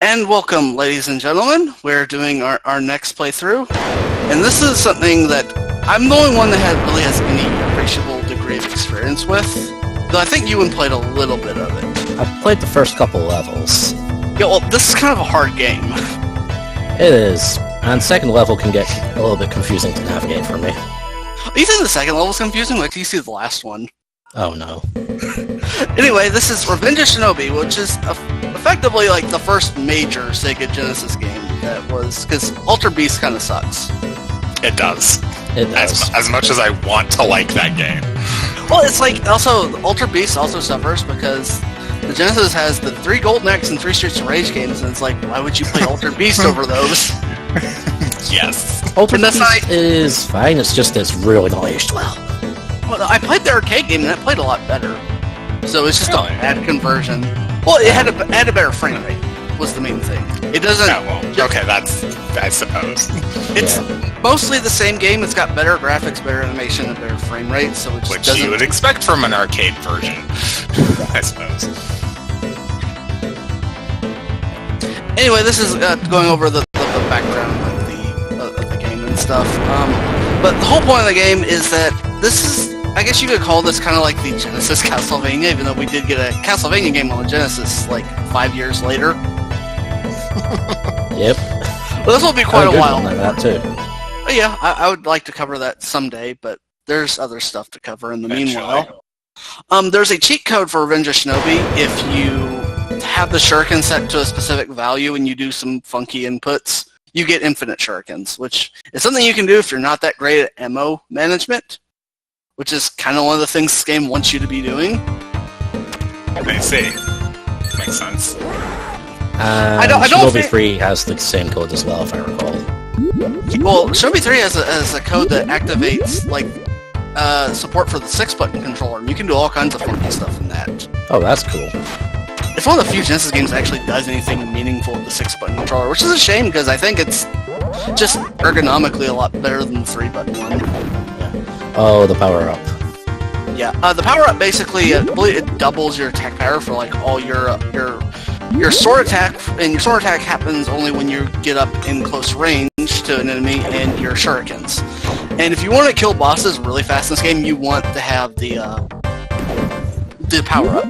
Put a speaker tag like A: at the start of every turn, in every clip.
A: And welcome, ladies and gentlemen. We're doing our next playthrough. And this is something that I'm the only one that really has any appreciable degree of experience with. Though I think Ewan played a little bit of it.
B: I've played the first couple levels.
A: Yeah, well, this is kind of a hard game.
B: It is. And second level can get a little bit confusing to navigate for me.
A: You think the second level's confusing? Like, do you see the last one?
B: Oh no.
A: Anyway, this is Revenge of Shinobi, which is effectively like the first major Sega Genesis game that was... Because Altered Beast kind of sucks.
C: It does.
B: It does.
C: As much as I want to like that game.
A: Well, it's like, also, Altered Beast also suffers because the Genesis has the 3 Golden Axe and 3 Streets of Rage games, and it's like, why would you play Altered Beast over those?
C: Yes.
B: Altered Beast is fine, it's just it's really not aged well.
A: Well, I played the arcade game, and that played a lot better. So it's just
C: Really?
A: a bad conversion. Well, it had a better frame rate, was the main thing. It doesn't...
C: Oh, well, okay, that's... I suppose.
A: It's mostly the same game. It's got better graphics, better animation, and better frame rate, so it just
C: Which
A: doesn't...
C: you would expect from an arcade version, I suppose.
A: Anyway, this is going over the background of the game and stuff. But the whole point of the game is that this is... I guess you could call this kind of like the Genesis Castlevania, even though we did get a Castlevania game on the Genesis like 5 years later.
B: Yep.
A: Well, this will be quite a while.
B: Like that too.
A: But yeah, I would like to cover that someday, but there's other stuff to cover in the meanwhile. There's a cheat code for Revenge of Shinobi if you have the shuriken set to a specific value and you do some funky inputs. You get infinite shurikens, which is something you can do if you're not that great at ammo management, which is kind of one of the things this game wants you to be doing.
C: I see. Makes sense.
A: I don't
B: Shinobi 3 has the same code as well, if I recall.
A: Well, Shinobi 3 has a code that activates like support for the 6-button controller, and you can do all kinds of funky stuff in that.
B: Oh, that's cool.
A: It's one of the few Genesis games that actually does anything meaningful with the 6-button controller, which is a shame because I think it's just ergonomically a lot better than the 3-button one.
B: Oh, the power-up.
A: Yeah, the power-up basically, I believe it doubles your attack power for like all your sword attack, and your sword attack happens only when you get up in close range to an enemy, and your shurikens. And if you want to kill bosses really fast in this game, you want to have the power-up.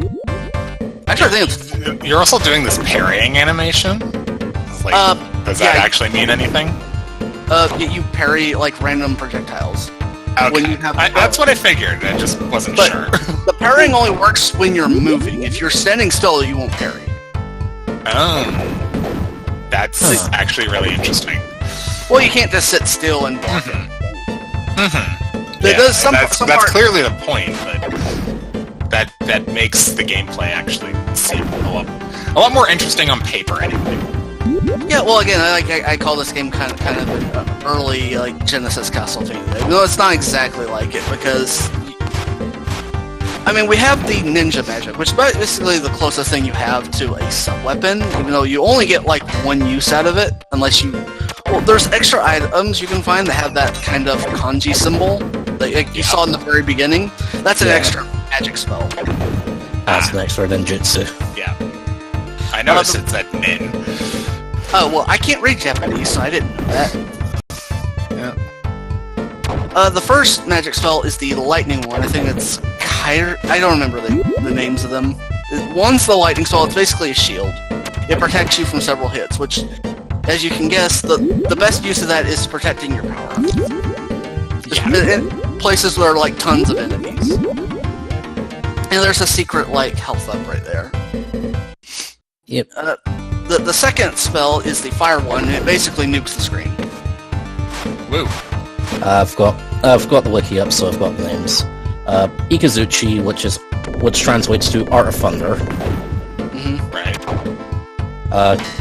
A: Actually, I think
C: You're also doing this parrying animation? Like, does that actually mean anything?
A: You parry like random projectiles.
C: Okay.
A: When you have
C: that's what I figured, I just wasn't sure.
A: The parrying only works when you're moving. If you're standing still, you won't parry.
C: Oh. That's actually really interesting.
A: Well, you can't just sit still and block it.
C: That's clearly the point, but that makes the gameplay actually seem a lot more interesting on paper anyway.
A: Yeah, well, again, I call this game kind of an early like Genesis Castlevania. No, it's not exactly like it because I mean we have the ninja magic, which is basically the closest thing you have to a sub-weapon, even though you only get like one use out of it unless you. Well, there's extra items you can find that have that kind of kanji symbol that you saw in the very beginning. That's an extra magic spell.
B: That's an extra ninjutsu.
C: Yeah. I noticed it's at nin.
A: Oh, well, I can't read Japanese, so I didn't know that.
C: Yeah.
A: The first magic spell is the lightning one. I think it's I don't remember the names of them. One's the lightning spell. It's basically a shield. It protects you from several hits, which, as you can guess, the best use of that is protecting your power. In places where there are, like, tons of enemies. And there's a secret, like, health up right there.
B: Yep.
A: The second spell is the fire one, and it basically nukes the screen.
C: Woo.
B: I've got the wiki up, so I've got the names. Ikazuchi, which translates to Art of Thunder.
C: Right.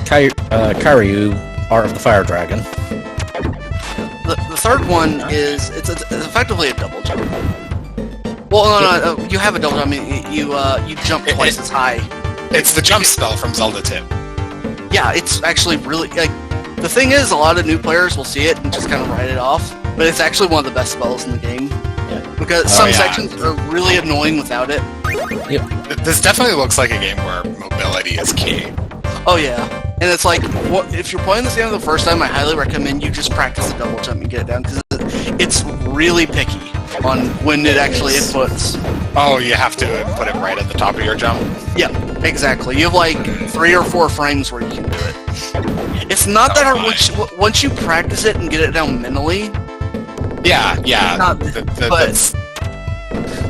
B: Karyu, Art of the Fire Dragon.
A: The third one is it's effectively a double jump. Well, no, you have a double jump. I mean, you jump twice as high.
C: It's the jump spell from Zelda 2.
A: Yeah, it's actually really like. The thing is, a lot of new players will see it and just kind of write it off, but it's actually one of the best spells in the game. Yeah. Because some sections are really annoying without it.
B: Yep.
C: This definitely looks like a game where mobility is key.
A: Oh yeah. And it's like, if you're playing this game the first time, I highly recommend you just practice the double jump and get it down, because it's really picky on when it actually inputs.
C: Oh, you have to put it right at the top of your jump?
A: Yeah, exactly. You have like 3 or 4 frames where you can do it. It's not that hard once you practice it and get it down mentally.
C: Yeah.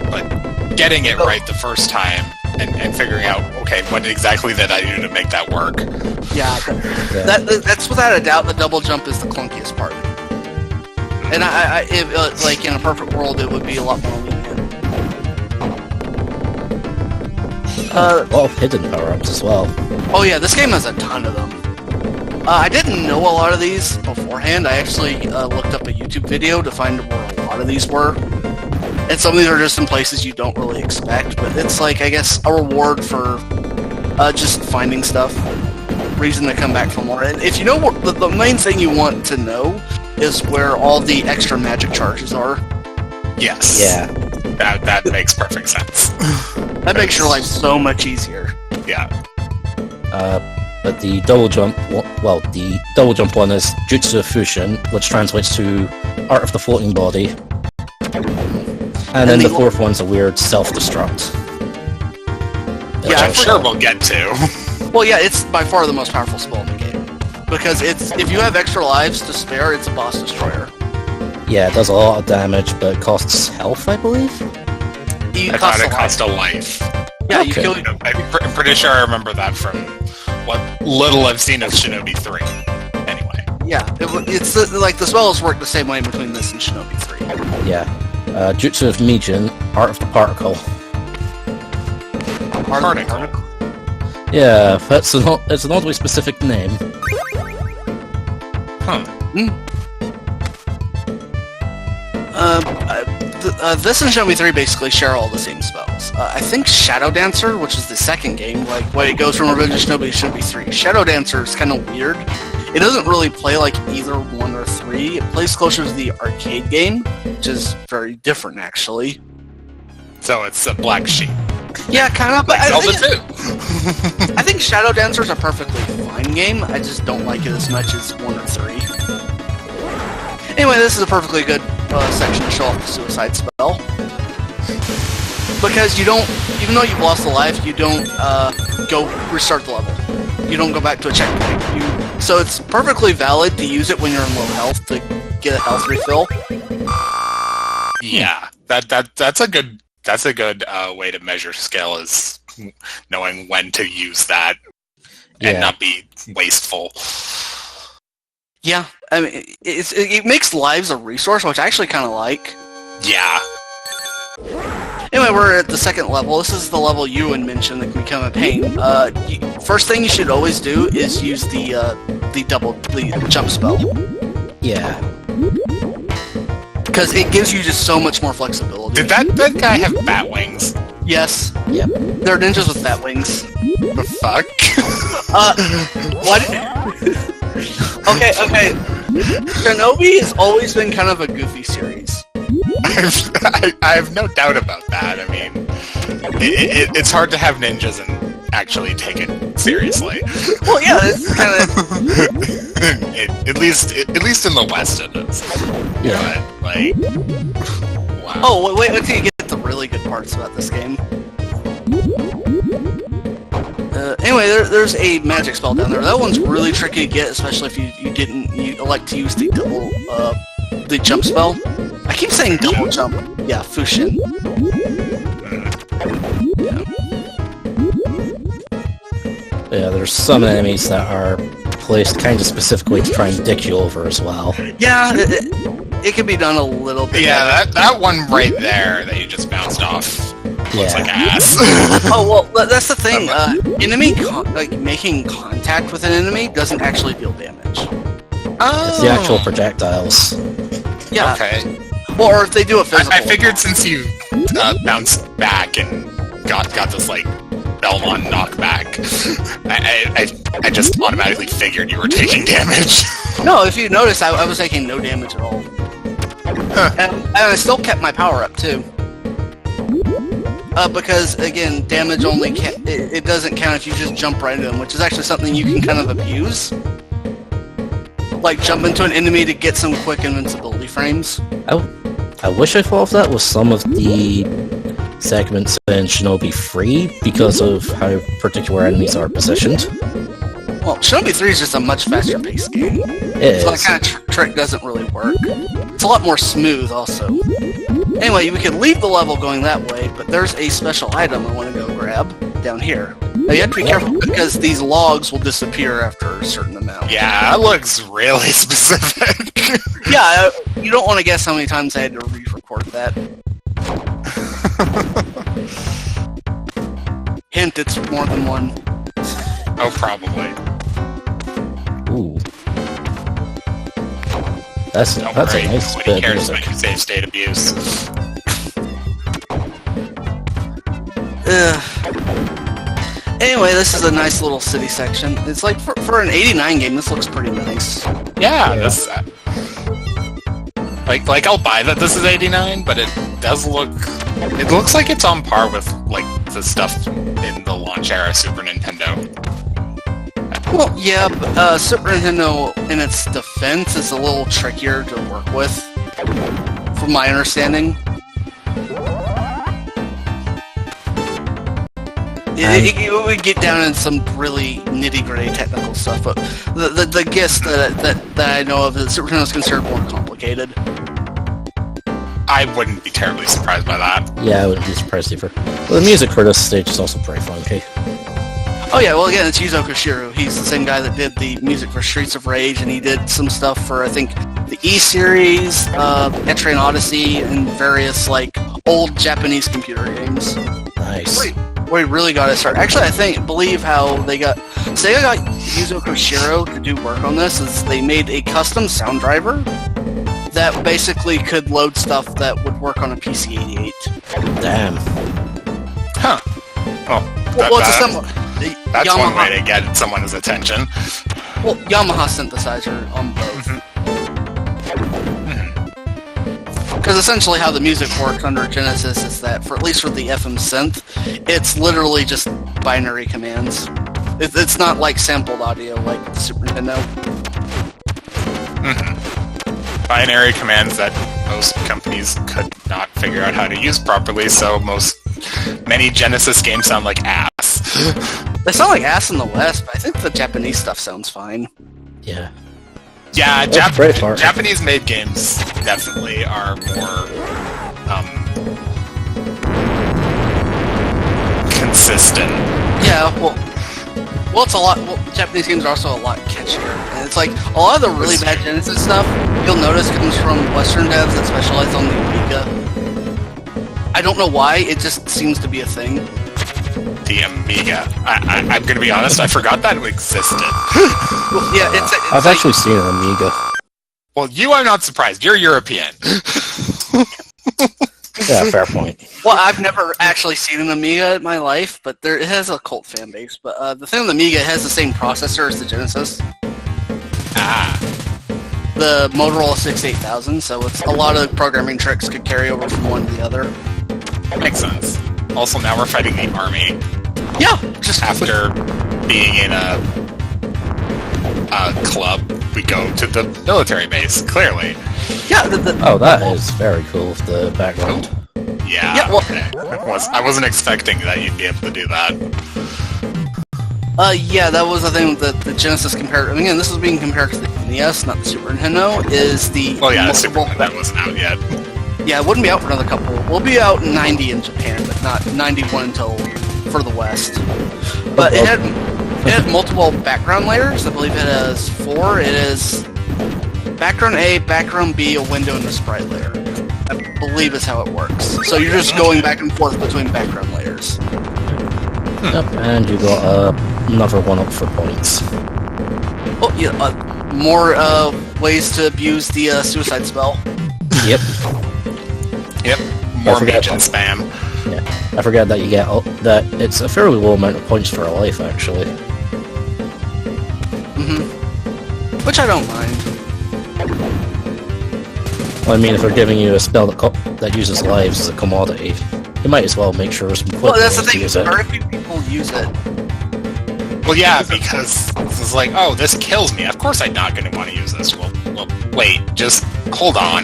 A: But
C: getting it right the first time and figuring out, okay, what exactly did I do to make that work?
A: Yeah, that's without a doubt the double jump is the clunkiest part. And like in a perfect world, it would be a lot more lenient.
B: A lot of hidden power-ups as well.
A: Oh yeah, this game has a ton of them. I didn't know a lot of these beforehand. I actually looked up a YouTube video to find where a lot of these were. And some of these are just in places you don't really expect, but it's like, I guess, a reward for just finding stuff. Reason to come back for more. And if you know what, the main thing you want to know is where all the extra magic charges are.
C: Yes.
B: Yeah.
C: That makes perfect sense.
A: That makes your life so much easier.
C: Yeah.
B: But the double jump, the double jump one is Jutsu Fushin, which translates to Art of the Floating Body. And then the fourth one's a weird self-destruct.
C: Which I'm sure we'll get to.
A: Well, yeah, it's by far the most powerful spell in the game. Because if you have extra lives to spare, it's a boss destroyer.
B: Yeah, it does a lot of damage, but it costs health, I believe?
C: I thought it cost a life.
A: Yeah,
B: okay.
A: you kill...
C: I'm pretty sure I remember that from what little I've seen of Shinobi 3. Anyway.
A: Yeah, it's like the spells work the same way between this and Shinobi 3.
B: Yeah. Jutsu of Mijin, Art of the Particle.
C: Particle?
B: Yeah, it's an oddly specific name.
C: Huh.
A: This and Shinobi 3 basically share all the same spells. I think Shadow Dancer, which is the second game, like when it goes from Revenge of Shinobi to Shinobi 3, Shadow Dancer is kind of weird. It doesn't really play like either 1 or 3. It plays closer to the arcade game, which is very different, actually.
C: So it's a black sheep.
A: Yeah, kind of. But
C: I
A: think Shadow Dancer is a perfectly fine game. I just don't like it as much as 1 or 3. Anyway, this is a perfectly good section to show off the suicide spell. Because you don't, even though you've lost a life, you don't go restart the level. You don't go back to a checkpoint. So it's perfectly valid to use it when you're in low health to get a health refill.
C: Yeah, that's a good way to measure skill, is knowing when to use that and not be wasteful.
A: Yeah, I mean, it makes lives a resource, which I actually kind of like.
C: Yeah.
A: Anyway, we're at the second level. This is the level Ewan mentioned that can become a pain. First thing you should always do is use the jump spell.
B: Yeah.
A: Because it gives you just so much more flexibility.
C: Did that guy have bat wings?
A: Yes.
B: Yep.
A: They're ninjas with bat wings.
C: The fuck?
A: What? Okay. Shinobi has always been kind of a goofy series.
C: I have no doubt about that. I mean, it's hard to have ninjas and actually take it seriously.
A: Well, yeah, it's kind of...
C: at least in the West it is.
B: Yeah.
C: But, like, wow.
A: Oh, wait until you get the really good parts about this game. Anyway, there's a magic spell down there. That one's really tricky to get, especially if you elect to use the jump spell. I keep saying double jump. Yeah, Fushin.
B: Yeah, there's some enemies that are placed kind of specifically to try and dick you over as well.
A: Yeah, it can be done a little bit.
C: Yeah, that one right there that you just bounced off looks like ass.
A: Oh, well, that's the thing. Making contact with an enemy doesn't actually deal damage.
B: It's the actual projectiles.
A: Yeah.
C: Okay.
A: Well, or if they do a physical.
C: I figured since you bounced back and got this, like, Belmont knockback, I just automatically figured you were taking damage.
A: No, if you notice, I was taking no damage at all.
C: Huh.
A: And I still kept my power up, too. because again, damage only it doesn't count if you just jump right into them, which is actually something you can kind of abuse. Like jump into an enemy to get some quick invincibility frames.
B: I wish I thought of that with some of the segments in Shinobi 3 because of how particular enemies are positioned.
A: Well, Shinobi 3 is just a much faster paced game. So that kind of trick doesn't really work. It's a lot more smooth also. Anyway, we could leave the level going that way, but there's a special item I want to go grab down here. Now you have to be careful because these logs will disappear after a certain amount.
C: Yeah, that looks really specific.
A: Yeah, you don't want to guess how many times I had to re-record that. Hint, it's more than one.
C: Oh, probably.
B: Ooh. That's a nice
C: Nobody
B: bit of
C: cares
B: music.
C: about you save state abuse.
A: Anyway, this is a nice little city section. It's like, for an 89 game, this looks pretty nice.
C: Yeah, this... Like, I'll buy that this is 89, but it does look... It looks like it's on par with, like, the stuff in the launch era Super Nintendo.
A: Well, yeah, but Super Nintendo, in its defense, is a little trickier to work with, from my understanding. It would get down in some really nitty-gritty technical stuff, but the gist that I know of is Super Nintendo is considered more complicated.
C: I wouldn't be terribly surprised by that.
B: Yeah, I wouldn't be surprised either. Well, the music for this stage is also pretty funky.
A: Oh yeah, well again, it's Yuzo Koshiro. He's the same guy that did the music for Streets of Rage, and he did some stuff for, I think, the E-Series, Etrian Odyssey, and various, like, old Japanese computer games.
B: Nice.
A: Where he really got to start. Actually, believe how Sega got Yuzo Koshiro to do work on this is they made a custom sound driver that basically could load stuff that would work on a PC-88.
B: Damn.
C: Huh. That's
A: Yamaha,
C: one way to get someone's attention.
A: Well, Yamaha synthesizer on both. Because essentially how the music works under Genesis is that, at least for the FM synth, it's literally just binary commands. It's not like sampled audio like the Super Nintendo.
C: Binary commands that most companies could not figure out how to use properly, so many Genesis games sound like ass.
A: They sound like ass in the West, but I think the Japanese stuff sounds fine.
B: Yeah.
C: Yeah,
B: Braveheart.
C: Japanese-made games definitely are more consistent.
A: Yeah, well, it's a lot. Well, Japanese games are also a lot catchier, and it's like a lot of the really bad Genesis stuff you'll notice comes from Western devs that specialize on the Amiga. I don't know why; it just seems to be a thing.
C: The Amiga. I'm gonna be honest, I forgot that it existed.
A: Well, yeah,
B: I've actually seen an Amiga.
C: Well, you are not surprised. You're European.
B: Yeah, fair point.
A: Well, I've never actually seen an Amiga in my life, but it has a cult fan base. But the thing with the Amiga, it has the same processor as the Genesis.
C: Ah.
A: The Motorola 68000, so it's a lot of programming tricks could carry over from one to the other.
C: Makes sense. Also, now we're fighting the army.
A: Yeah, just
C: After being in a club, we go to the military base, clearly.
A: Yeah,
B: Oh, that is very cool with the background.
C: Yeah,
A: Yeah, well-
C: okay. I wasn't expecting that you'd be able to do that.
A: yeah, that was the thing that the Genesis compared. I mean, again, this is being compared to the NES, not the Super Nintendo. Is the
C: Well, yeah, the Super Nintendo wasn't out yet.
A: Yeah, it wouldn't be out for another couple. We'll be out in 90 in Japan, but not 91 until for the West. But it had multiple background layers. I believe it has 4. It is background A, background B, a window, and a sprite layer. I believe is how it works. So you're just going back and forth between background layers.
B: Yep, and you got another one up for points.
A: Oh, yeah, more ways to abuse the suicide spell.
B: Yep.
C: Yep, more
B: forgot
C: mage and
B: that.
C: spam.
B: Yeah, I forgot that you get that. It's a fairly low amount of points for a life, actually.
A: Which I don't mind.
B: Well, I mean, if they're giving you a spell that uses lives as a commodity, you might as well make sure some quick
A: Well, that's the
B: ways to
A: thing.
B: use it.
A: Very few people use it.
C: Well, yeah, because it's like, oh, this kills me. Of course I'm not going to want to use this. Well, wait, just hold on.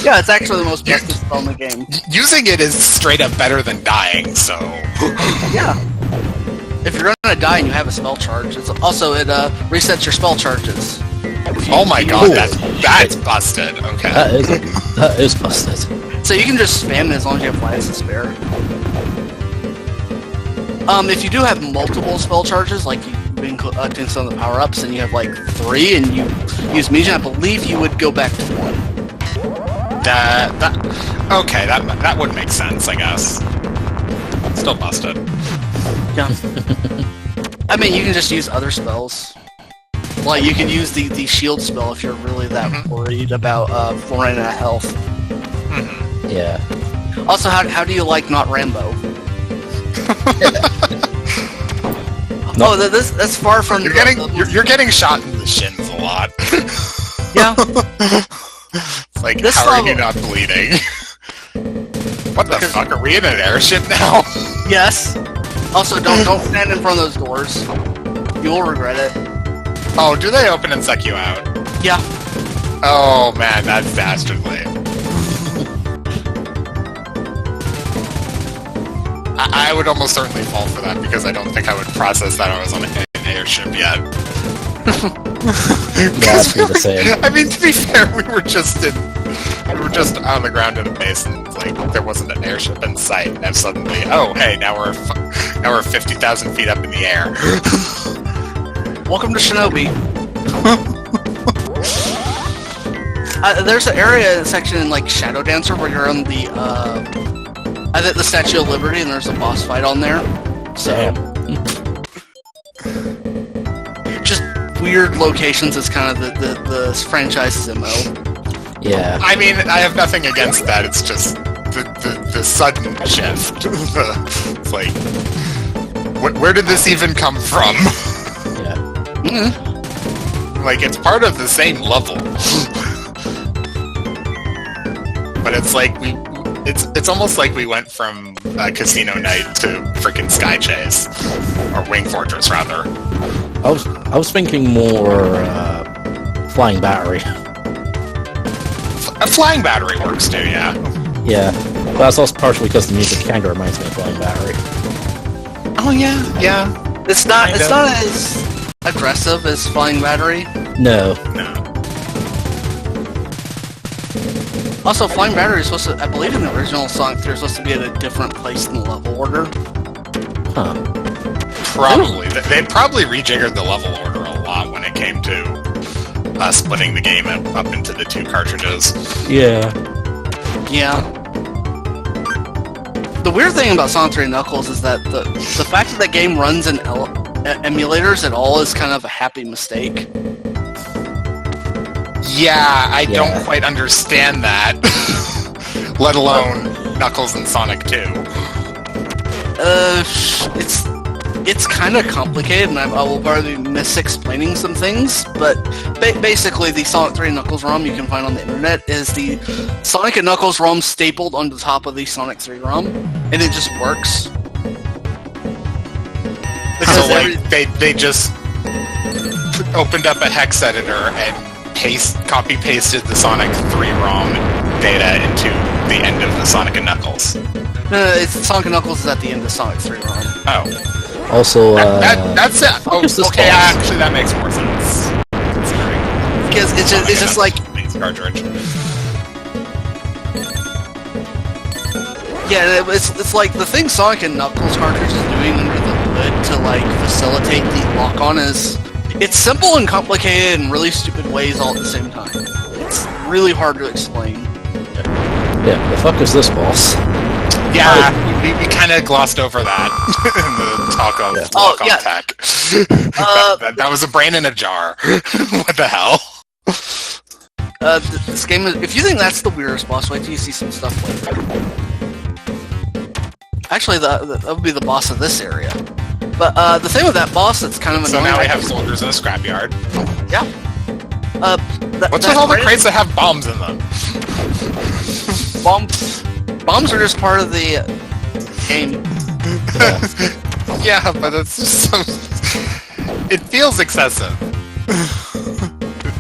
A: Yeah, it's actually the most busted spell in the game.
C: Using it is straight up better than dying, so...
A: Yeah. If you're gonna die and you have a spell charge, it resets your spell charges.
C: Oh my god, that's busted. Okay.
B: That is busted.
A: So you can just spam it as long as you have lives to spare. If you do have multiple spell charges, like you've been collecting some of the power-ups, and you have like 3, and you use Meijin, I believe you would go back to 1.
C: Okay, that would make sense, I guess. Still busted.
A: Yeah. I mean, you can just use other spells. Like, you can use the shield spell if you're really that worried about running out of health.
B: Yeah.
A: Also, how do you like not Rambo?
B: No.
A: Oh, that's far from...
C: You're getting shot in the shins a lot.
A: Yeah.
C: It's like,
A: This
C: how are you
A: level-
C: not bleeding? What the fuck, are we in an airship now?
A: Yes. Also, don't stand in front of those doors. You will regret it.
C: Oh, do they open and suck you out?
A: Yeah.
C: Oh man, that's dastardly. I would almost certainly fall for that because I don't think I would process that I was on an airship yet.
B: Yeah, I'd be the same.
C: I mean, to be fair, we were just on the ground in a base, and like there wasn't an airship in sight. And then suddenly, oh hey, now we're 50,000 feet up in the air.
A: Welcome to Shinobi. There's an area section in like Shadow Dancer where you're on the I think the Statue of Liberty, and there's a boss fight on there. So just weird locations is kind of the franchise's MO.
B: Yeah.
C: I mean, I have nothing against that. It's just the sudden shift. It's like, where did this even come from?
B: Yeah.
C: Like, it's part of the same level. But it's like it's almost like we went from Casino Night to frickin' Sky Chase, or Wing Fortress rather.
B: I was thinking more Flying Battery.
C: A Flying Battery works too, yeah.
B: Yeah, but that's also partially because the music kind of reminds me of Flying Battery.
C: Oh yeah, yeah.
A: It's not as aggressive as Flying Battery.
B: No.
A: Also, Flying Battery is supposed to, I believe in the original Sonic 3, is supposed to be at a different place in the level order.
B: Huh.
C: Probably. They probably rejiggered the level order a lot when it came to splitting the game up into the 2 cartridges.
B: Yeah.
A: Yeah. The weird thing about Sonic 3 Knuckles is that the fact that the game runs in emulators at all is kind of a happy mistake.
C: Yeah, I don't quite understand that. Let alone Knuckles and Sonic 2.
A: It's kind of complicated, and I will probably be mis-explaining some things, but basically the Sonic 3 Knuckles ROM you can find on the internet is the Sonic and Knuckles ROM stapled on the top of the Sonic 3 ROM, and it just works. Because
C: So, like, they just opened up a hex editor and copy-pasted the Sonic 3 ROM data into the end of the Sonic and Knuckles.
A: Sonic and Knuckles is at the end of Sonic 3 ROM.
C: Oh.
B: Also,
C: that's it. Oh,
B: is this
C: okay,
B: boss?
C: actually that makes more sense. Considering
A: Because it's just like...
C: cartridge.
A: Yeah, it's like the thing Sonic and Knuckles cartridge is doing under the hood to like facilitate the lock-on is... It's simple and complicated in really stupid ways all at the same time. It's really hard to explain.
B: yeah, the fuck is this boss?
C: Yeah, we kind of glossed over that in the talk of lock-on tech. That was a brain in a jar. What the hell?
A: This game is... If you think that's the weirdest boss, wait till you see some stuff later. Actually, that would be the boss of this area. But the thing with that boss that's kind of annoying...
C: So now we have soldiers in a scrapyard.
A: Yeah.
C: What's with all the crates that have bombs in them?
A: Bombs. Bombs are just part of the game.
C: Yeah, but it's just so... It feels excessive.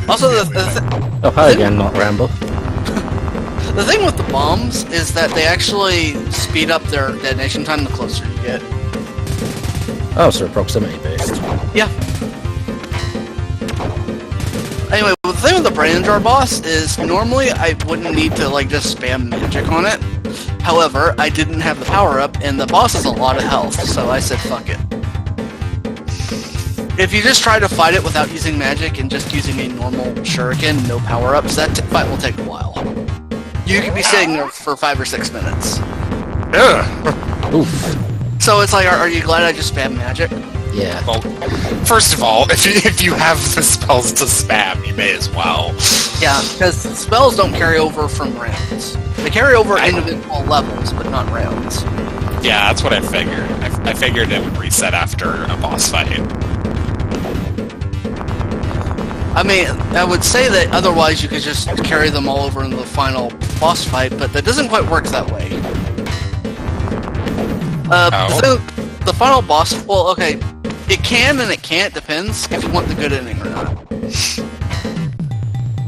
A: Also,
B: Oh, hi again, not Rambo.
A: the thing with the bombs is that they actually speed up their detonation time the closer you get.
B: Oh, so proximity based.
A: Yeah. Anyway, the thing with the Brain Jar boss is normally I wouldn't need to like just spam magic on it. However, I didn't have the power up, and the boss has a lot of health, so I said fuck it. If you just try to fight it without using magic and just using a normal shuriken, no power ups, that fight will take a while. You could be sitting there for 5 or 6 minutes.
C: Ugh.
B: Oof.
A: So it's like, are you glad I just spam magic?
B: Yeah.
C: Well, first of all, if you have the spells to spam, you may as well.
A: Yeah, because spells don't carry over from rounds. They carry over individual levels, but not rounds.
C: Yeah, that's what I figured. I figured it would reset after a boss fight.
A: I mean, I would say that otherwise you could just carry them all over in the final boss fight, but that doesn't quite work that way. So the final boss, well, okay, it can and it can't, depends if you want the good ending or not.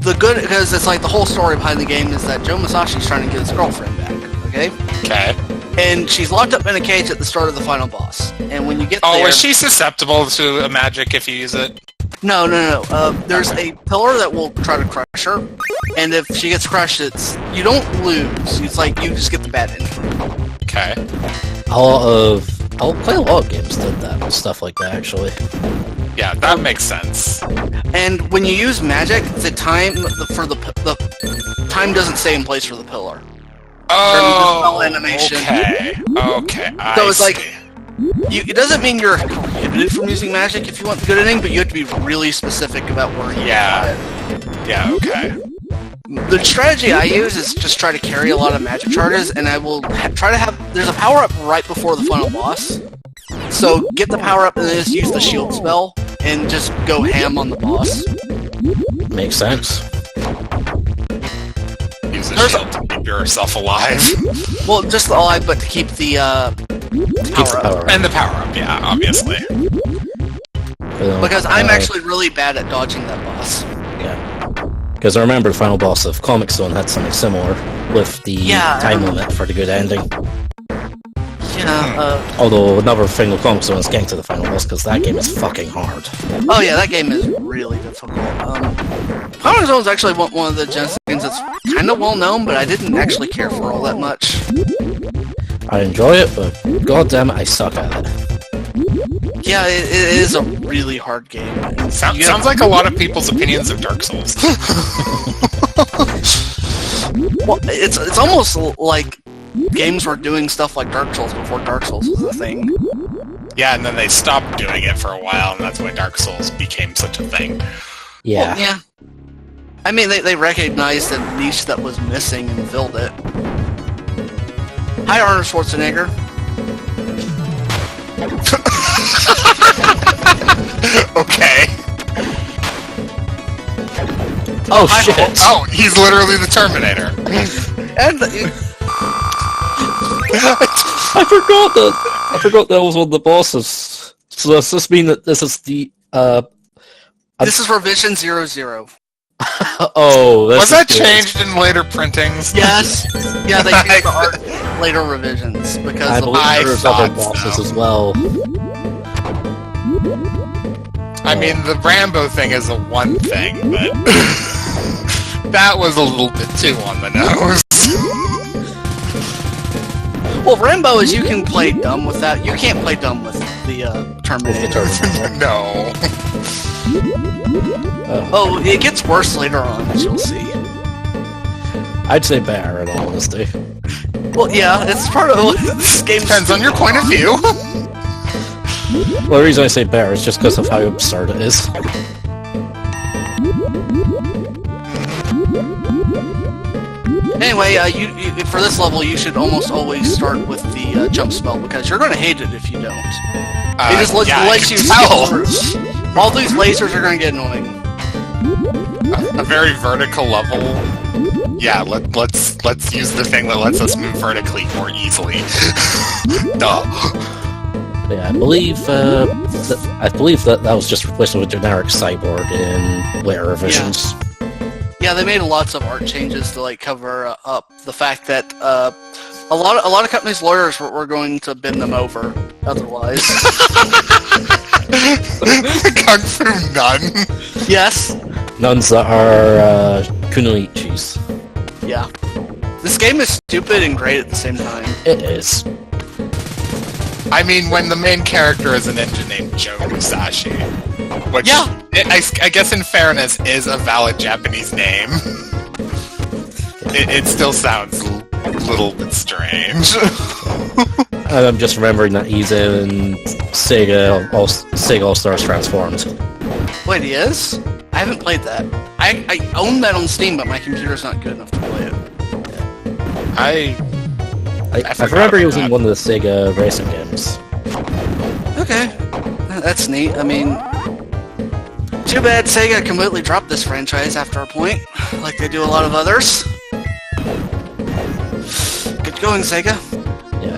A: The good, because it's like the whole story behind the game is that Joe Masashi's trying to get his girlfriend back, okay?
C: Okay.
A: And she's locked up in a cage at the start of the final boss. And when you get
C: Oh,
A: there...
C: is she susceptible to a magic if you use it?
A: No. There's a pillar that will try to crush her, and if she gets crushed, you don't lose. It's like you just get the bad ending.
C: Okay.
B: I'll play a lot of games did that stuff like that actually.
C: Yeah, that makes sense.
A: And when you use magic, the time time doesn't stay in place for the pillar.
C: Oh,
A: animation.
C: Okay.
A: So it's like it doesn't mean you're prohibited from using magic if you want the good ending, but you have to be really specific about where you
C: Yeah.
A: get it.
C: Yeah, okay.
A: The strategy I use is just try to carry a lot of magic charges, and I will try to have... There's a power-up right before the final boss. So get the power-up and then just use the shield spell, and just go ham on the boss.
B: Makes sense.
C: Use a shield to keep yourself alive.
A: Well, just alive, but to keep the power-up.
C: And the power-up, yeah, obviously.
A: Because I'm actually really bad at dodging that boss.
B: Yeah. Because I remember the final boss of Comic Zone had something similar with the time limit for the good ending.
A: Yeah,
B: Although another thing with Comic Zone is getting to the final boss, because that game is fucking hard.
A: Oh yeah, that game is really difficult. Comic Zone is actually one of the Genesis games that's kind of well known, but I didn't actually care for all that much.
B: I enjoy it, but goddamn it, I suck at it.
A: Yeah, it is a really hard game.
C: Sounds like a lot of people's opinions of Dark Souls.
A: Well, it's almost like games were doing stuff like Dark Souls before Dark Souls was a thing.
C: Yeah, and then they stopped doing it for a while, and that's why Dark Souls became such a thing.
B: Yeah.
A: Well, yeah. I mean, they recognized a niche that was missing and filled it. Hi, Arnold Schwarzenegger.
C: Okay.
B: Oh shit!
C: Oh, he's literally the Terminator.
A: And
B: I forgot that was one of the bosses. So does this mean that this is the
A: this is revision 00.
B: Oh,
C: was that changed in later printings?
A: Yes. Yeah, they changed the art in later revisions because
B: I believe there's other bosses as well.
C: I mean, the Rambo thing is a one thing, but that was a little bit too on the nose.
A: Well, Rambo is you can play dumb with that. You can't play dumb with the Terminator.
C: No.
A: Oh, it gets worse later on, as you'll see.
B: I'd say better, in all honesty.
A: Well, yeah, it's part of this game.
C: Depends on your point of view.
B: Well, the reason I say better is just because of how absurd it is.
A: Anyway, you for this level, you should almost always start with the jump spell because you're going to hate it if you don't. It just lets you skip through. All these lasers are going to get annoying.
C: A very vertical level Yeah, let's use the thing that lets us move vertically more easily. Duh.
B: Yeah, I believe that was just replaced with a generic cyborg in later revisions.
A: Yeah, they made lots of art changes to like cover up the fact that a lot of companies' lawyers were going to bend them over otherwise.
C: Kung Fu Nun.
A: Yes.
B: Nuns that are kunoichis.
A: Yeah. This game is stupid and great at the same time.
B: It is.
C: I mean, when the main character is a ninja named Joe Musashi, which, I guess in fairness, is a valid Japanese name, it still sounds a little bit strange.
B: And I'm just remembering that he's in Sega All-Stars Transformed.
A: Wait, he is? I haven't played that. I own that on Steam, but my computer's not good enough to play it.
B: I remember he was in one of the Sega racing games.
A: Okay. That's neat. I mean, too bad Sega completely dropped this franchise after a point, like they do a lot of others. Good going, Sega.
B: Yeah.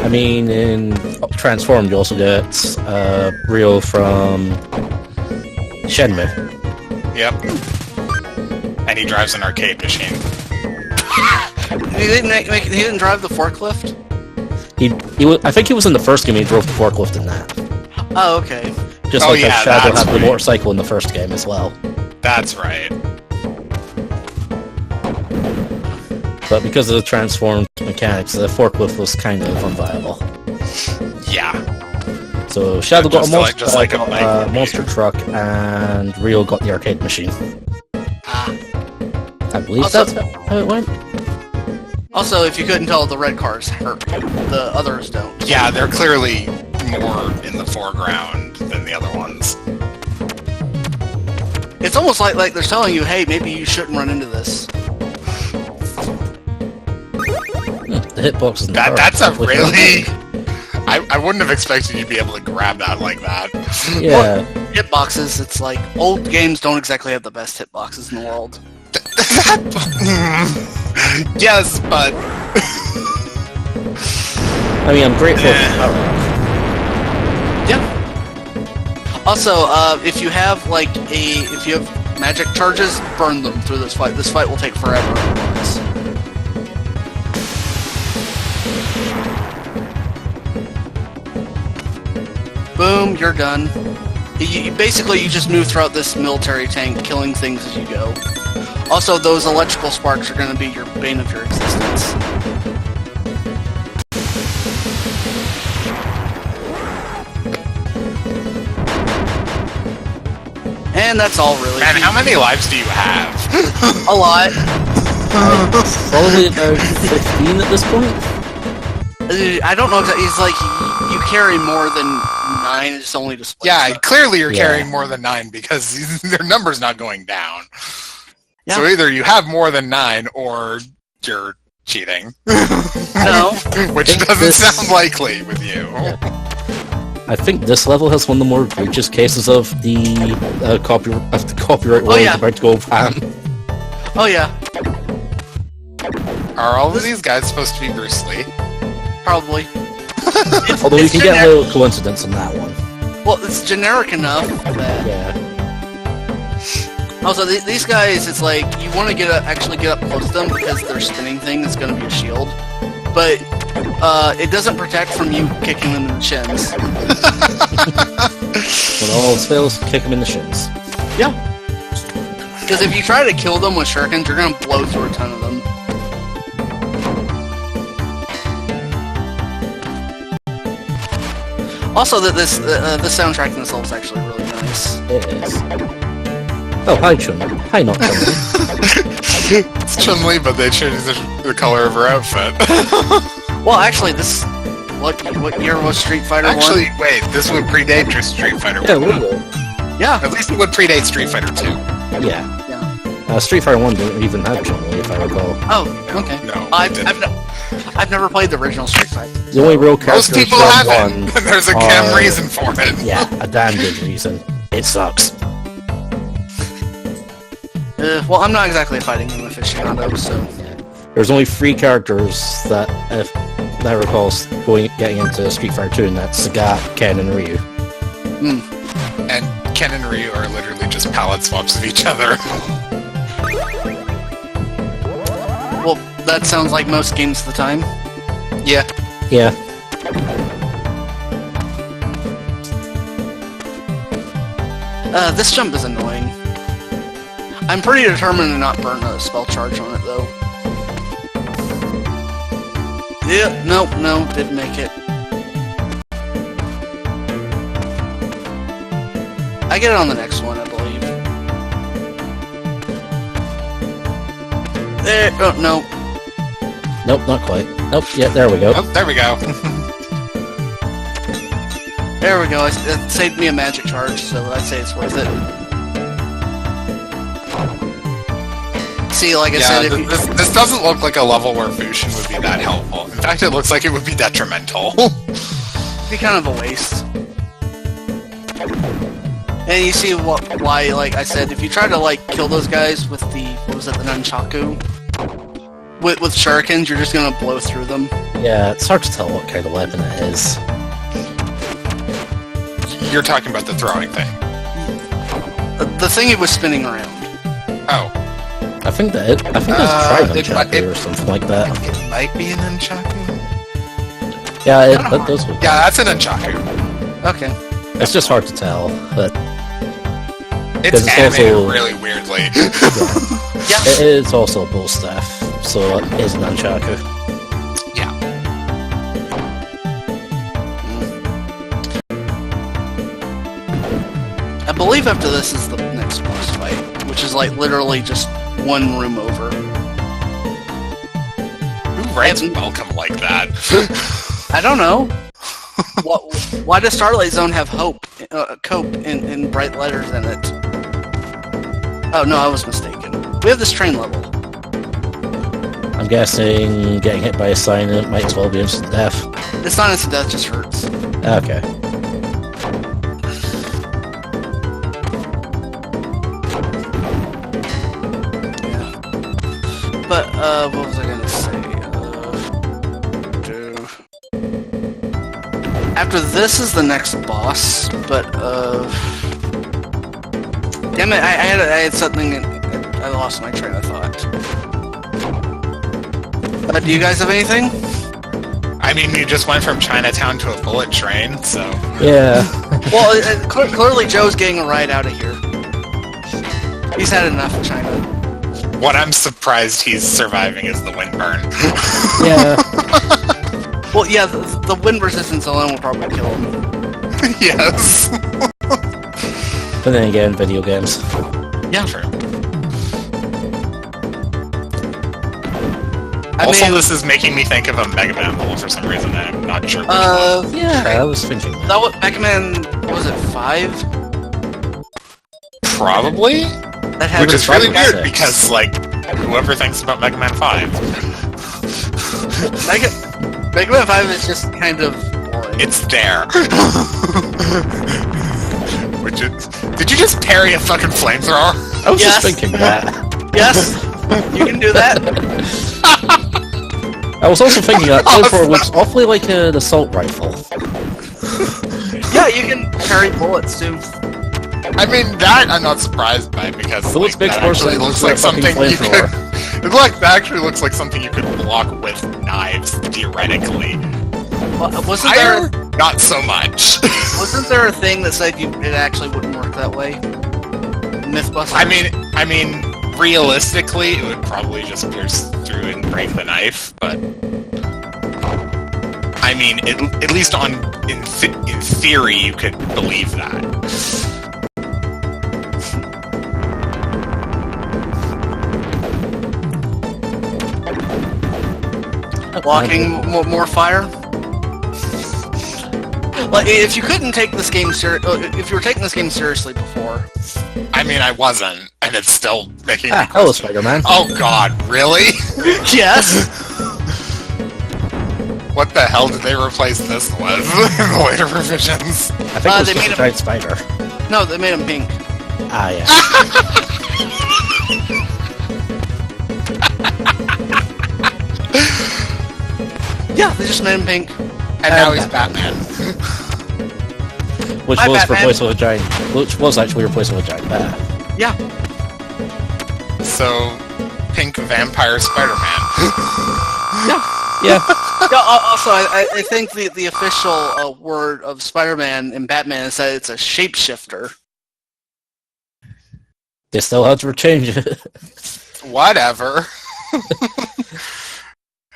B: I mean, in Transformed, you also get Ryo from Shenmue.
C: Yep. And he drives an arcade machine.
A: He didn't drive the forklift?
B: I think he was in the first game. He drove the forklift in that.
A: Oh, okay.
B: Just like how Shadow had the motorcycle in the first game as well.
C: That's right.
B: But because of the transformed mechanics, the forklift was kind of unviable.
C: Yeah.
B: So Shadow got a
C: monster
B: truck, and Ryo got the arcade machine. I believe
A: Also,
B: that's how it went.
A: Also, if you couldn't tell, the red cars hurt. The others don't.
C: Yeah, they're clearly more in the foreground than the other ones.
A: It's almost like they're telling you, hey, maybe you shouldn't run into this.
B: The hitbox is
C: that's a really... I wouldn't have expected you to be able to grab that like that.
B: Yeah.
A: Well, hitboxes, it's like, old games don't exactly have the best hitboxes in the world.
C: Yes, but...
B: I mean, I'm grateful for
A: Yeah. Also, if you have magic charges, burn them through this fight. This fight will take forever. Boom, you're done. Basically, you just move throughout this military tank, killing things as you go. Also, those electrical sparks are going to be your bane of your existence. And that's all, really.
C: Man, how many lives do you have?
A: A lot.
B: probably about 15 at this point.
A: I don't know exactly. It's like you carry more than 9. It's only display.
C: Yeah, clearly you're carrying more than 9 because their number's not going down. Yeah. So either you have more than 9 or you're cheating.
A: No.
C: Which doesn't sound likely with you.
B: Yeah. I think this level has one of the more egregious cases of the copyright ruling about to go ban.
A: Oh yeah.
C: Are all of these guys supposed to be Bruce Lee?
A: Probably.
B: Although you can get a little coincidence on that one.
A: Well, it's generic enough that...
B: Yeah.
A: Also, these guys, it's like, you want to actually get up close to them because their spinning thing is going to be a shield. But, it doesn't protect from you kicking them in the shins.
B: When all else fails, kick them in the shins.
A: Yeah. Because if you try to kill them with shurikens, you're going to blow through a ton of them. Also, the soundtrack in this level is actually really nice.
B: It is. Oh, hi, Chun-Li. Hi, not Chun-Li.
C: It's Chun-Li, but they changed the color of her outfit.
A: Well, actually, this... What year was Street Fighter 1?
C: Actually, wait, this would predate Street Fighter 1.
B: Yeah, it would.
A: Yeah.
C: At least it would predate Street Fighter 2.
B: Yeah. Street Fighter 1 didn't even have Chun-Li, if I recall.
A: Oh, okay.
C: No,
A: I've never played the original Street Fighter.
B: The only real character
C: most people haven't. There's a damn reason for it.
B: Yeah, a damn good reason. It sucks.
A: Well, I'm not exactly a fighting game aficionado, so...
B: There's only 3 characters that, if I recall, getting into Street Fighter 2, and that's Sagat, Ken, and Ryu.
C: And Ken and Ryu are literally just palette swaps of each other.
A: Well, that sounds like most games of the time.
C: Yeah.
B: Yeah.
A: This jump is annoying. I'm pretty determined to not burn a spell charge on it, though. Yeah, nope, no, didn't make it. I get it on the next one, I believe. There, oh, no.
B: Nope, not quite. Nope, yeah, there we go.
C: Oh, there we go.
A: There we go, it saved me a magic charge, so I'd say it's worth it. See, like I said, if you...
C: this doesn't look like a level where Fushin would be that helpful. In fact, it looks like it would be detrimental.
A: It'd be kind of a waste. And you see why, like I said, if you try to, like, kill those guys with the, what was it, the nunchaku? With shurikens, you're just gonna blow through them.
B: Yeah, it's hard to tell what kind of weapon it is.
C: You're talking about the throwing thing.
A: The thing it was spinning around.
C: Oh.
B: I think that's Tri-Nunchaku or something like that.
C: It might be an nunchaku.
B: Yeah, that does look.
C: Yeah, that's an nunchaku.
A: Okay.
B: It's just hard to tell, but...
C: It's animated
B: also,
C: really weirdly.
A: Yeah.
B: It is also a bull staff, so it is nunchaku.
C: Yeah.
A: I believe after this is the next boss fight, which is like literally just one room over.
C: Who writes welcome like that?
A: I don't know. Why does Starlight Zone have cope in bright letters in it? Oh no, I was mistaken. We have this train level.
B: I'm guessing getting hit by a sign might as well be instant death.
A: It's not instant death, it just hurts.
B: Okay.
A: But, what was I gonna say? After this is the next boss, but, damn it, I had something, I lost my train of thought. Do you guys have anything?
C: I mean, you just went from Chinatown to a bullet train, so...
B: Yeah.
A: Well, clearly Joe's getting a ride out of here. He's had enough of China.
C: What I'm surprised he's surviving is the wind burn.
B: Yeah.
A: Well, yeah, the wind resistance alone will probably kill him.
C: Yes.
B: But then again, video games.
A: Yeah.
C: True. This is making me think of a Mega Man level for some reason, and I'm not sure which one.
B: Yeah, I was thinking that.
A: That was Mega Man, what was it, 5?
C: Probably?
A: That had
C: Which is really weird,
B: 6.
C: because, like, whoever thinks about Mega Man 5?
A: Mega Man 5 is just kind of boring.
C: It's there. Did you just parry a fucking flamethrower?
B: I was just thinking that.
A: Yes, you can do that.
B: I was also thinking that flamethrower looks awfully like an assault rifle.
A: Yeah, you can parry bullets too.
C: I mean, that I'm not surprised by, because
B: Bullets
C: that
B: actually
C: looks like something you could... That actually looks like something you could block with knives, theoretically.
A: Wasn't there...
C: Not so much.
A: Wasn't there a thing that said it actually wouldn't work that way? Mythbusters?
C: I mean, realistically, it would probably just pierce through and break the knife, but... I mean, at least in theory, you could believe that.
A: Blocking more fire? Like, if you couldn't take this game if you were taking this game seriously before...
C: I mean, I wasn't, and it's still making me
B: hello, Spider-Man.
C: Oh god, really?
A: Yes!
C: What the hell did they replace this with in the later revisions?
B: I think it was just a giant spider.
A: No, they made him pink.
B: Ah, yeah.
A: Yeah, they just made him pink.
C: And now he's Batman.
B: Which
A: Hi,
B: was
A: Batman.
B: replaced with a giant. Which was actually replaced with a giant bat.
A: Yeah.
C: So, pink vampire Spider-Man.
A: Yeah.
B: Yeah.
A: Yeah, also, I think the official word of Spider-Man and Batman is that it's a shapeshifter.
B: They still had to change it.
C: Whatever.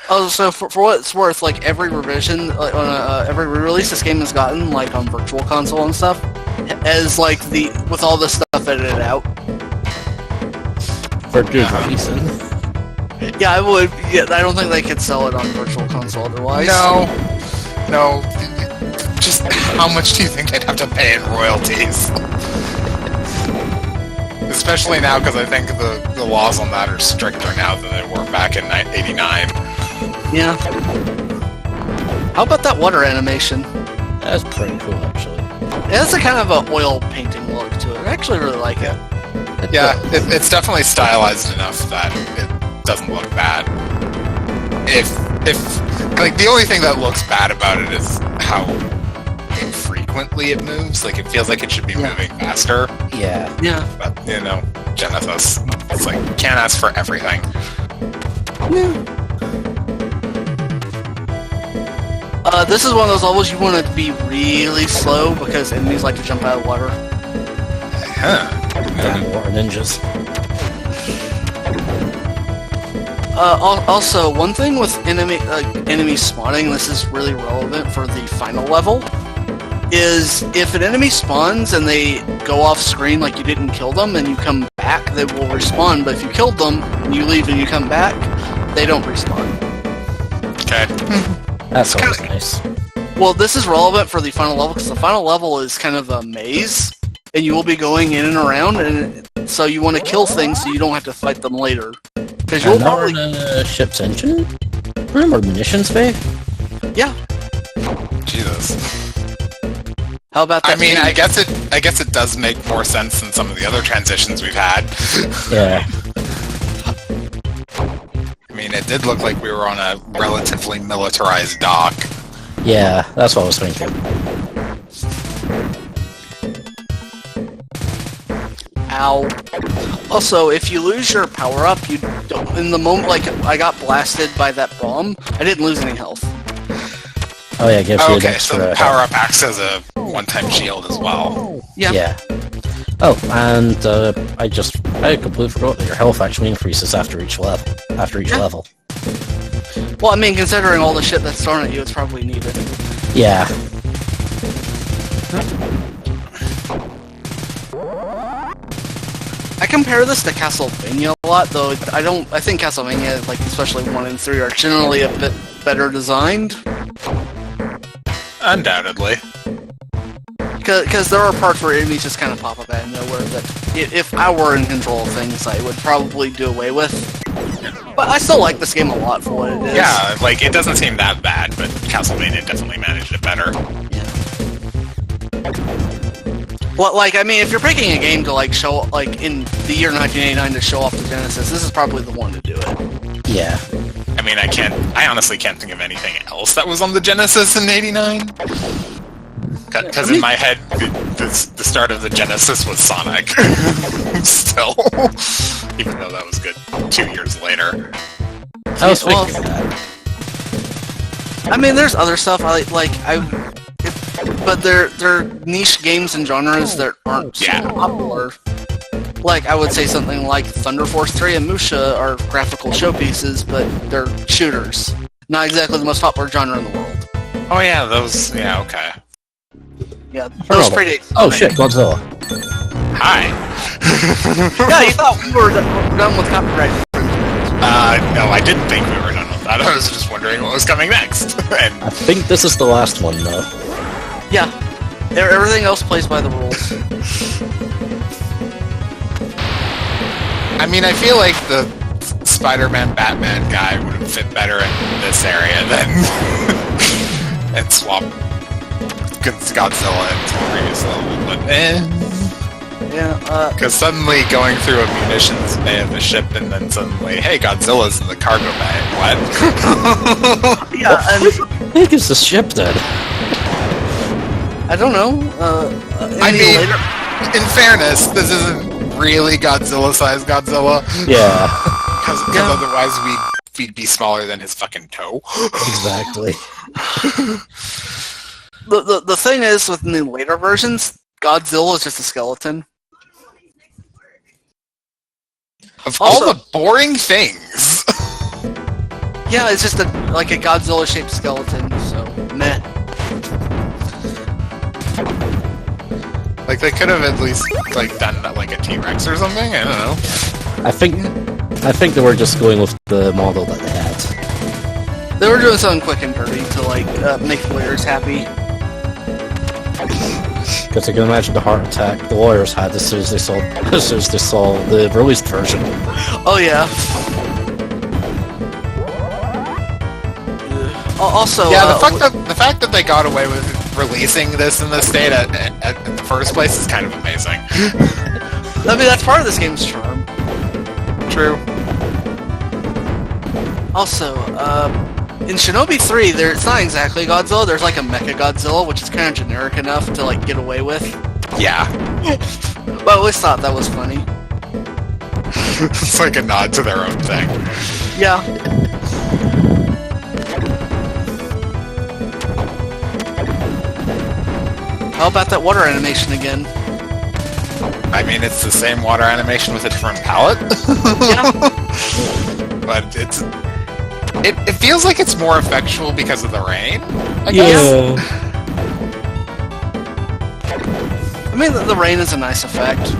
A: Oh, so for what it's worth, like every revision, like on every re-release this game has gotten, like on Virtual Console and stuff, as like with all the stuff edited out.
B: For good reason.
A: Yeah, I would. Yeah, I don't think they could sell it on Virtual Console otherwise.
C: No. Just how much do you think I'd have to pay in royalties? Especially now, because I think the laws on that are stricter now than they were back in '89.
A: Yeah. How about that water animation?
B: That's pretty cool, actually.
A: It has a kind of a oil painting look to it. I actually really like it.
C: Yeah, it's definitely stylized enough that it doesn't look bad. If like the only thing that looks bad about it is how infrequently it moves. Like it feels like it should be moving faster.
B: Yeah.
A: Yeah.
C: But you know, Genesis, it's like can't ask for everything.
A: Yeah. This is one of those levels you want it to be really slow because enemies like to jump out of water.
C: Huh.
B: Damn water ninjas.
A: Also, one thing with enemy spawning, this is really relevant for the final level, is if an enemy spawns and they go off screen like you didn't kill them and you come back, they will respawn, but if you killed them and you leave and you come back, they don't respawn.
C: Okay.
B: That's always nice.
A: Well, this is relevant for the final level because the final level is kind of a maze, and you will be going in and around, and so you want to kill things so you don't have to fight them later. Because you'll
B: And not
A: probably...
B: in a ship's engine room or munitions bay?
A: Yeah.
C: Jesus.
A: How about that?
C: I mean, I guess it does make more sense than some of the other transitions we've had.
B: Yeah.
C: I mean, it did look like we were on a relatively militarized dock.
B: Yeah, that's what I was thinking.
A: Ow. Also, if you lose your power-up, you don't... In the moment, like, I got blasted by that bomb, I didn't lose any health.
B: Oh yeah, it gives you an
C: Okay,
B: extra...
C: so the power-up acts as a one-time shield as well.
A: Yeah.
B: Yeah. Oh, and I completely forgot that your health actually increases after each level.
A: Well, I mean, considering all the shit that's thrown at you, it's probably needed.
B: Yeah.
A: I compare this to Castlevania a lot, though I think Castlevania, like especially 1 and 3, are generally a bit better designed.
C: Undoubtedly.
A: Because there are parts where enemies just kind of pop up out of nowhere that, if I were in control of things, I would probably do away with. But I still like this game a lot for what it is.
C: Yeah, like, it doesn't seem that bad, but Castlevania definitely managed it better.
A: Yeah. Well, like, I mean, if you're picking a game to, like, show, like, in the year 1989 to show off the Genesis, this is probably the one to do it.
B: Yeah.
C: I mean, I honestly can't think of anything else that was on the Genesis in '89. Because in my head, the start of the Genesis was Sonic. Still. Even though that was good 2 years later.
B: I was thinking that.
A: I mean, there's other stuff but they're niche games and genres that aren't so popular. Like, I would say something like Thunder Force 3 and Musha are graphical showpieces, but they're shooters. Not exactly the most popular genre in the world.
C: Oh yeah, those, yeah, okay.
A: Yeah, those pretty exciting.
B: Oh shit, Godzilla.
C: Hi.
A: Yeah, you thought we were done with copyright infringement.
C: No, I didn't think we were done with that. I was just wondering what was coming next. And
B: I think this is the last one, though.
A: Yeah. Everything else plays by the rules.
C: I mean, I feel like the Spider-Man Batman guy would have fit better in this area than and swap Godzilla into the previous level, but
A: Yeah,
C: Because suddenly going through a munitions bay of the ship, and then suddenly, hey, Godzilla's in the cargo bay. What?
A: yeah, and
B: How big is the ship then?
A: I don't know.
C: In fairness, this isn't really Godzilla-sized Godzilla.
B: Yeah,
C: Because otherwise we'd be smaller than his fucking toe.
B: exactly.
A: The thing is, with the later versions, Godzilla is just a skeleton.
C: Of
A: Also-
C: all the boring things.
A: Yeah, it's just like a Godzilla-shaped skeleton, so meh.
C: Like, they could have at least, like, done like a T-Rex or something? I don't know.
B: I think they were just going with the model that they had.
A: They were doing something quick and dirty to, like, make the players happy.
B: Because you can imagine the heart attack the lawyers had as soon as they saw the released version.
A: Oh, yeah. Also,
C: Yeah, the fact that they got away with releasing this in this state at the first place is kind of amazing.
A: I mean, that's part of this game's charm.
C: True.
A: Also, in Shinobi 3, it's not exactly Godzilla, there's like a Mecha Godzilla, which is kind of generic enough to like get away with.
C: Yeah.
A: But I always thought that was funny.
C: It's like a nod to their own thing.
A: Yeah. How about that water animation again?
C: I mean, it's the same water animation with a different palette.
A: Yeah.
C: But it feels like it's more effectual because of the rain, I guess.
B: Yeah.
A: I mean, the rain is a nice effect.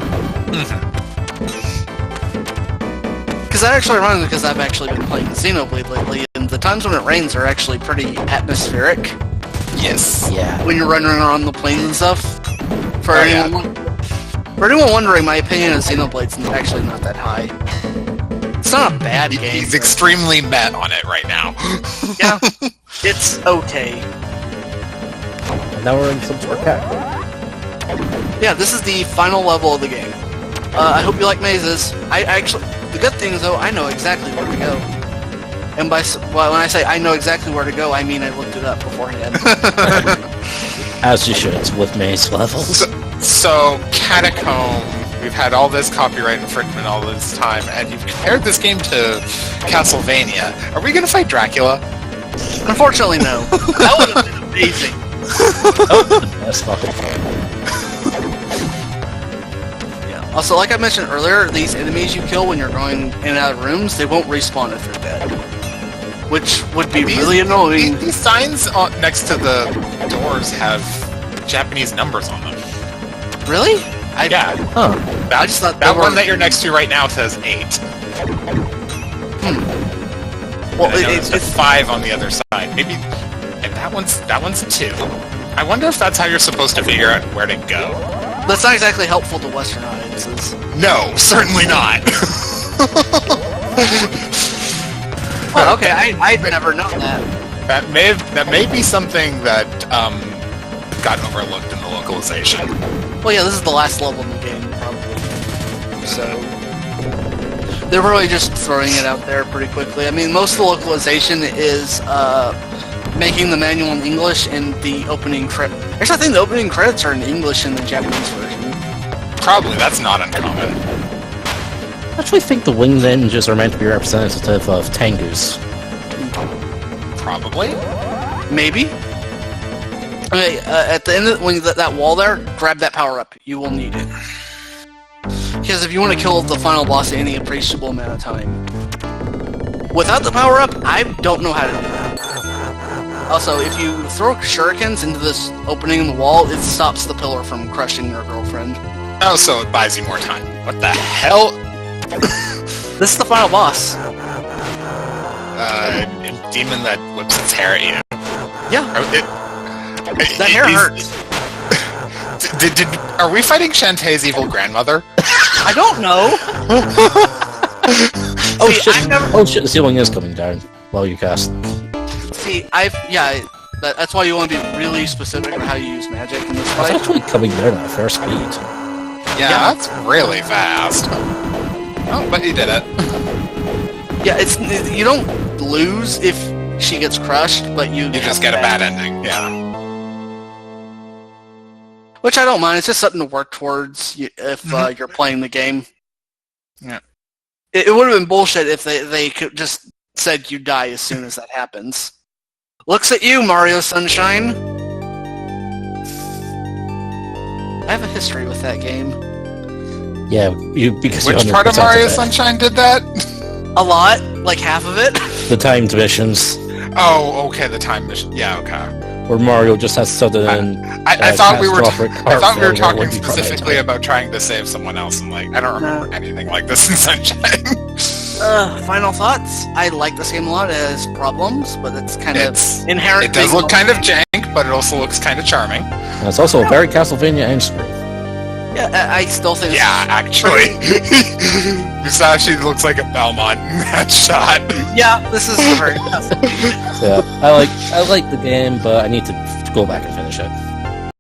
A: Because that actually reminds me, because I've actually been playing Xenoblade lately, and the times when it rains are actually pretty atmospheric.
C: Yes.
B: Yeah.
A: When you're running around the plains and stuff. For anyone wondering, my opinion of Xenoblade's actually not that high. It's not a bad game.
C: He's extremely met on it right now.
A: Yeah, it's okay.
B: And now we're in some sort of cat.
A: Yeah, this is the final level of the game. I hope you like mazes. The good thing is though, I know exactly where to go. And when I say I know exactly where to go, I mean I looked it up beforehand.
B: As you should, with maze levels.
C: So, Catacomb, we've had all this copyright infringement all this time, and you've compared this game to Castlevania. Are we gonna fight Dracula?
A: Unfortunately, no. That would have been amazing.
B: Oh, the best fucking fun.
A: Yeah. Also, like I mentioned earlier, these enemies you kill when you're going in and out of rooms, they won't respawn if they're dead. Which would be really annoying.
C: These signs next to the doors have Japanese numbers on them.
A: Really?
C: Yeah.
B: Huh.
A: I just thought
C: that one that you're next to right now says 8.
A: Well,
C: it's 5 on the other side. Maybe, and that one's 2. I wonder if that's how you're supposed to figure out where to go.
A: That's not exactly helpful to Western audiences.
C: No, certainly not.
A: Oh, okay, I'd never known that.
C: That may be something that got overlooked in the localization.
A: Well, yeah, this is the last level in the game, probably. So they're really just throwing it out there pretty quickly. I mean, most of the localization is making the manual in English and the opening credit. Actually, I think the opening credits are in English in the Japanese version.
C: Probably, that's not uncommon.
B: I actually think the winged ninjas are meant to be representative of Tengus.
C: Probably.
A: Maybe. Okay, at the end of when that wall there, grab that power up. You will need it. Because if you want to kill the final boss in any appreciable amount of time. Without the power up, I don't know how to do that. Also, if you throw shurikens into this opening in the wall, it stops the pillar from crushing your girlfriend.
C: Oh, so it buys you more time. What the hell?
A: This is the final boss.
C: A demon that whips its hair at you.
A: Yeah. That hair hurts.
C: Are we fighting Shantae's evil grandmother?
A: I don't know.
B: Oh shit! Oh shit! The ceiling is coming down while you cast.
A: See, that's why you want to be really specific on how you use magic in this
B: It's
A: fight.
B: actually coming down at fair speed.
C: Yeah, that's really fast. Oh, but you did it.
A: Yeah, you don't lose if she gets crushed, but you
C: just get a bad ending. Yeah.
A: Which I don't mind. It's just something to work towards if you're playing the game.
C: Yeah.
A: It would have been bullshit if they could just said you die as soon as that happens. Looks at you, Mario Sunshine. I have a history with that game.
B: Yeah, because
C: which part of Mario Sunshine did that?
A: A lot, like half of it.
B: The timed missions.
C: Oh, okay, the time mission. Yeah, okay.
B: Where Mario just has sudden.
C: I thought we were talking specifically about trying to save someone else, and I don't remember anything like this in Sunshine.
A: Final thoughts. I like this game a lot. It has problems, but it's kind of inherent.
C: It does look kind of jank, but it also looks kind of charming.
B: And it's also very Castlevania-esque.
A: Yeah, I still think.
C: Yeah, actually, Musashi looks like a Belmont in that shot.
A: Yeah, this is very.
B: Yeah, I like the game, but I need to go back and finish it.